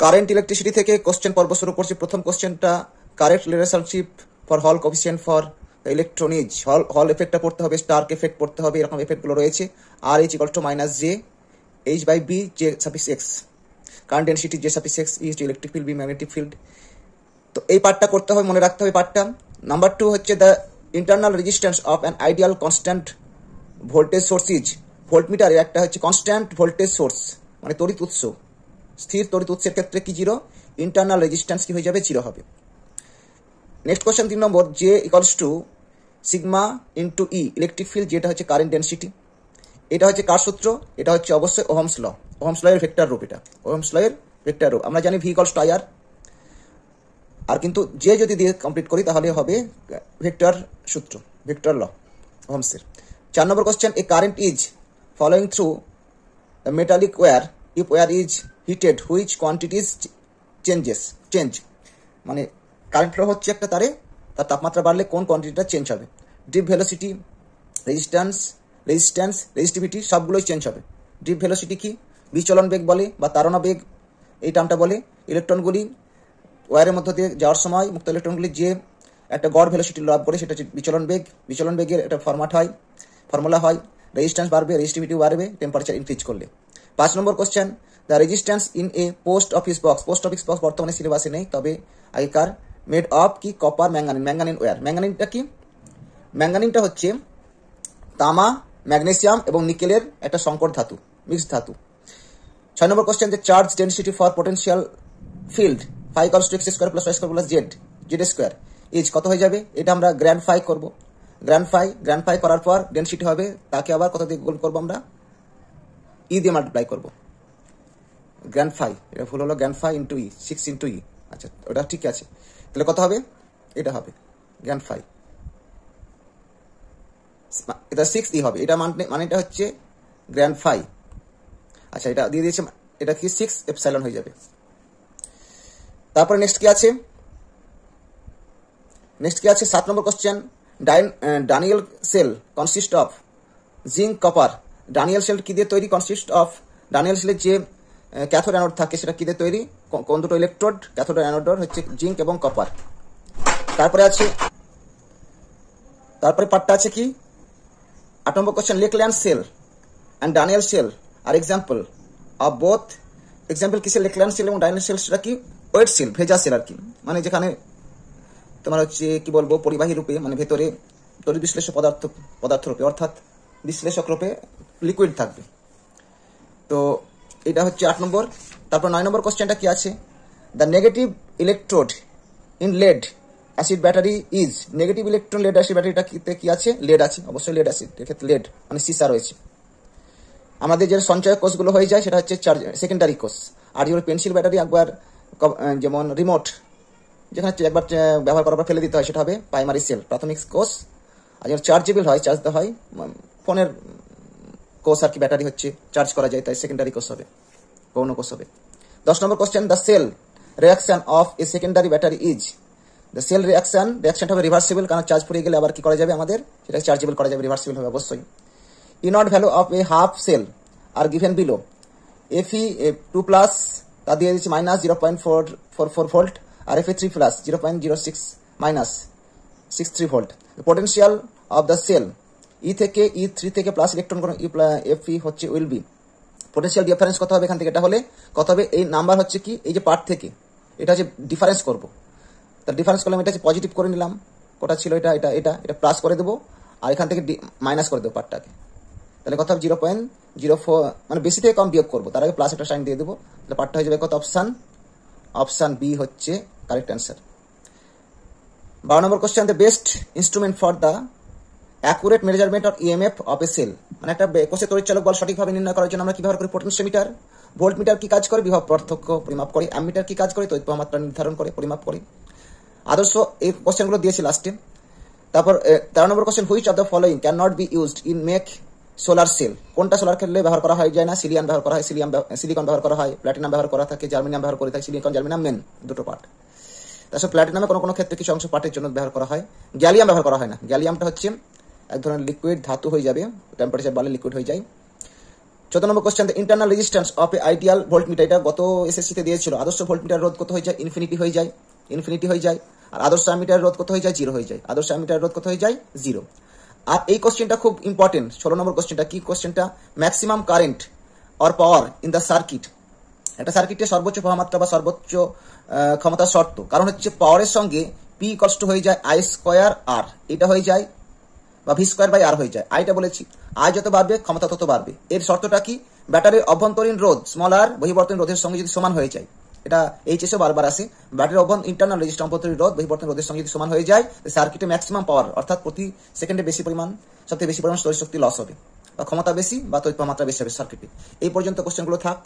Current electricity থেকে question পর্ব শুরু করছি। প্রথম কোশ্চেনটা কারেন্ট রিলেশনশিপ ফর হল কোফিসিয়েন্ট ফর ইলেকট্রন ইজ হল এফেক্টটা পড়তে হবে, স্টার্ক এফেক্ট পড়তে হবে, এরকম এফেক্টগুলো রয়েছে। আর H equal to minus J H by B J suffix x, current density J suffix x is to electric field B magnetic field. তো এই পার্টটা করতে হবে, মনে রাখতে হবে পার্টটা। নাম্বার 2 হচ্ছে the internal resistance of an ideal constant voltage source is. ভোল্টমিটারের একটা হচ্ছে কনস্ট্যান্ট ভোল্টেজ সোর্স মানে তড়িৎ উৎস, স্থির তড়িৎ উৎসের ক্ষেত্রে কি জিরো, ইন্টারনাল রেজিস্ট্যান্স কি হয়ে যাবে, জিরো হবে। Next question 3 number, J equals to sigma into E electric field, যেটা হচ্ছে কারেন্ট ডেনসিটি। এটা হচ্ছে কার সূত্র, এটা হচ্ছে অবশ্যই ওহমস ল, ওহমস ল এর ভেক্টর রূপ, এটা ওহমস ল এর ভেক্টর রূপ। আমরা জানি ভি ইকুয়ালস টু আই আর, আর কিন্তু যে যদি দিয়ে কমপ্লিট করি তাহলে হবে ভেক্টর সূত্র, ভেক্টর ল ওহমসের। 4 নম্বর question, a current is following through metallic wire if wire is heated which quantities change, মানে কারেন্ট ফ্লো হচ্ছে একটা তারে, তার তাপমাত্রা বাড়লে কোন কোয়ান্টিটিটা চেঞ্জ হবে। ড্রিপ ভেলোসিটি, রেজিস্টিভিটি সবগুলোই চেঞ্জ হবে। ড্রিপ ভেলোসিটি কি, বিচলন বেগ বলে বা তাড়না বেগ, এই টার্মটা বলে। ইলেকট্রনগুলি ওয়্যারের মধ্য দিয়ে যাওয়ার সময় মুক্ত ইলেকট্রনগুলি যে একটা গড় ভেলোসিটি লাভ করে সেটা হচ্ছে বিচলন বেগ। বিচলন বেগের একটা ফর্মুলা হয়, রেজিস্ট্যান্স বাড়বে, রেজিস্টিভিটি বাড়বে টেম্পারেচার ইনক্রিজ করলে। 5 নম্বর question, the resistance in a post office box. Post office box বর্তমানে সিলেবাসে নেই, তবে আগেকার। মেড অফ কি, কপার ম্যাঙ্গানিন ওয়্যার। ম্যাঙ্গানিনটা কি, ম্যাঙ্গানিনটা হচ্ছে তামা, ম্যাগনেসিয়াম এবং নিকেলের একটা সংকর ধাতু, মিক্সড ধাতু। 6 নম্বর কোশ্চেন, যে charge density for potential field phi equals to x square plus y square plus z square is কত হয়ে যাবে, এটা আমরা গ্র্যান্ড ফাই করবো। গ্র্যান্ড ফাই করার পর ডেনসিটি হবে, তাকে আবার কত দিয়ে গুণ করবো আমরা, ই দিয়ে মাল্টিপ্লাই করবো। গ্র্যান্ড ফাই, এটা ভুল হলো, গ্র্যান্ড ফাই ইন্টু ই, 6 ইন্টু ই। আচ্ছা ওটা ঠিক আছে, তাহলে কত হবে, এটা হবে গ্র্যান্ড ফাই, এটা 6 ই হবে, এটা মানেটা হচ্ছে গ্র্যান্ড ফাই। আচ্ছা এটা দিয়ে দিয়েছে, এটা কি 6 এপসাইলন হয়ে যাবে। তারপরে নেক্সট কি আছে 7 নম্বর question, Daniell cell consist of zinc copper. Daniell cell কি দিয়ে তৈরি, কনসিস্ট অফ, ডানিয়েল সেলের যে ক্যাথোড অ্যানোড থাকে সেটা কি দিয়ে তৈরি, কোন দুটো ইলেকট্রোড, ক্যাথোড অ্যানোড হচ্ছে জিঙ্ক এবং কপার। তারপরে পার্টটা আছে কি 8 নম্বর question, Leclanche cell and Daniell cell are example of both. Example কিসের, লেকল্যান্ড সেল এবং ডানিয়েল সেল, সেটা কি ওয়েট সেল, ভেজা সেল আর কি, মানে যেখানে তোমার হচ্ছে কি বলবো পরিবাহী রূপে, মানে ভেতরে তড়িৎ বিশ্লেষক পদার্থ রূপে, অর্থাৎ বিশ্লেষক রূপে লিকুইড থাকবে। তো এটা হচ্ছে 8 নম্বর। তারপর 9 নম্বর কোশ্চেনটা কি আছে, the negative electrode in lead acid battery is. Negative electron lead acid ব্যাটারিটাতে কি আছে, লেড আছে, অবশ্যই লেড অ্যাসিড, এক্ষেত্রে লেড মানে সিসা রয়েছে। আমাদের যে সঞ্চয় কোষগুলো হয়ে যায় সেটা হচ্ছে সেকেন্ডারি কোষ। আর যেগুলো পেন্সিল ব্যাটারি একবার যেমন রিমোট, যেখানে একবার ব্যবহার করার পর ফেলে দিতে হয়, সেটা হবে প্রাইমারি সেল, প্রাথমিক কোষ। আর যেমন চার্জেবল হয়, চার্জ দেওয়া হয়, ফোনের কোষ আর কি, ব্যাটারি হচ্ছে চার্জ করা যায়, তাই সেকেন্ডারি কোষ হবে, গৌণ কোষ হবে। 10 নম্বর question, the cell reaction of a secondary battery is. The cell রিয়াকশনটা হবে রিভার্সিবল, কারণ চার্জ ফুরিয়ে গেলে আবার কি করা যাবে, আমাদের সেটা চার্জেবল করা যাবে, রিভার্সিবল হবে অবশ্যই। E naught value of a half cell are given below. Fe 2 plus তা দিয়ে দিচ্ছে মাইনাস 0.44 ভোল্ট, আর Fe 3 plus 0.06 minus 63 volt. Potential of the cell E3 থেকে প্লাস ইলেকট্রন এফি হচ্ছে উইল বি। পোটেনশিয়াল ডিফারেন্স কত হবে এখান থেকে, এটা হলে কত হবে, এই নাম্বার হচ্ছে কি, এই যে পার্ট থেকে এটা হচ্ছে ডিফারেন্স করবো, তার ডিফারেন্স করলাম, এটা হচ্ছে পজিটিভ করে নিলাম, কোটা ছিল এটা প্লাস করে দেবো, আর এখান থেকে মাইনাস করে দেবো পার্টটাকে, তাহলে কত হবে 0.04, মানে বেশি থেকে কম বিয়োগ করবো, তার আগে প্লাস একটা সাইন দিয়ে দেবো, তাহলে পার্টটা হয়ে যাবে কত, অপশান বি হচ্ছে কারেক্ট অ্যান্সার। 12 নম্বর question, the best instrument for the accurate measurement of EMF of a cell. মানে একটা কোষে তড়িৎচালক বল সঠিকভাবে নির্ণয় করার জন্য আমরা কি ব্যবহার করি, পোটেনশিওমিটার। ভোল্টমিটার কি কাজ করে, বিভব পার্থক্য পরিমাপ করে। অ্যামমিটার কি কাজ করে, তড়িৎ প্রবাহ মাত্রা নির্ধারণ করে, পরিমাপ করে। আদর্শ এই কোশ্চেনগুলো দিয়েছি লাস্টে। তারপর 13 নম্বর question, which of the following can not be used in make solar cell. কোনটা সোলার সেলে ব্যবহার করা হয় যায় না, সিলিকন ব্যবহার করা হয়, সিলিকন ব্যবহার করা হয়, প্ল্যাটিনাম ব্যবহার করা থাকে, জার্মেনিয়াম ব্যবহার করে থাকে। সিলিকন জার্মেনিয়াম মেন দুটো পার্ট। তাছাড়া প্ল্যাটিনামে কোনো ক্ষেত্রে কিছু অংশ পার্টের জন্য ব্যবহার করা হয়। গ্যালিয়াম ব্যবহার করা হয় না, গ্যালিয়ামটা হচ্ছে এক ধরনের লিকুইড ধাতু হয়ে যাবে, টেম্পারেচার বাড়লে লিকুইড হয়ে যায়। 14 নম্বর question, the internal resistance of a ideal voltmeter, এটা গত এসএসসিতে দিয়েছিল। আদর্শ ভোল্টমিটার রোধ কত হয়ে যায়? ইনফিনিটি হয়ে যায়। আর আদর্শ অ্যামিটার রোধ কত হয়ে যায়? 0 হয়ে যায়। আদর্শ অ্যামিটার রোধ কত হয়ে যায়? 0। আর এই কোশ্চেনটা খুব ইম্পর্টেন্ট, 16 নম্বর কোশ্চেনটা। কি কোশ্চেনটা? Maximum current or power in the circuit. একটা সার্কিটের সর্বোচ্চ প্রবাহমাত্রা বা সর্বোচ্চ ক্ষমতার শর্ত, কারণ হচ্ছে পাওয়ারের সঙ্গে পি কষ্ট হয়ে যায় আই স্কোয়ার আর, এটা হয়ে যায় বা ভি স্কোয়ার বাই আর হয়ে যায়। আইটা বলেছি, আই যত বাড়বে ক্ষমতা তত বাড়বে। এর শর্তটা কি? ব্যাটারির অভ্যন্তরীণ রোধ স্মল আর বহিবর্তন রোধের সঙ্গে যদি সমান হয়ে যায়, এটা এইচএসও বারবার আসে, ব্যাটারির ইন্টারনাল রেজিস্ট্যান্স অভ্যন্তরীণ রোধ বহিবর্তন রোধের সঙ্গে যদি সমান হয়ে যায়, সার্কিটে ম্যাক্সিমাম পাওয়ার, অর্থাৎ প্রতি সেকেন্ডে সবথেকে বেশি পরিমাণ তড়িৎ শক্তি লস হবে, বা ক্ষমতা বেশি বা তড়িৎ মাত্রা বেশি হবে সার্কিটে। এই পর্যন্ত কোশ্চেনগুলো থাক।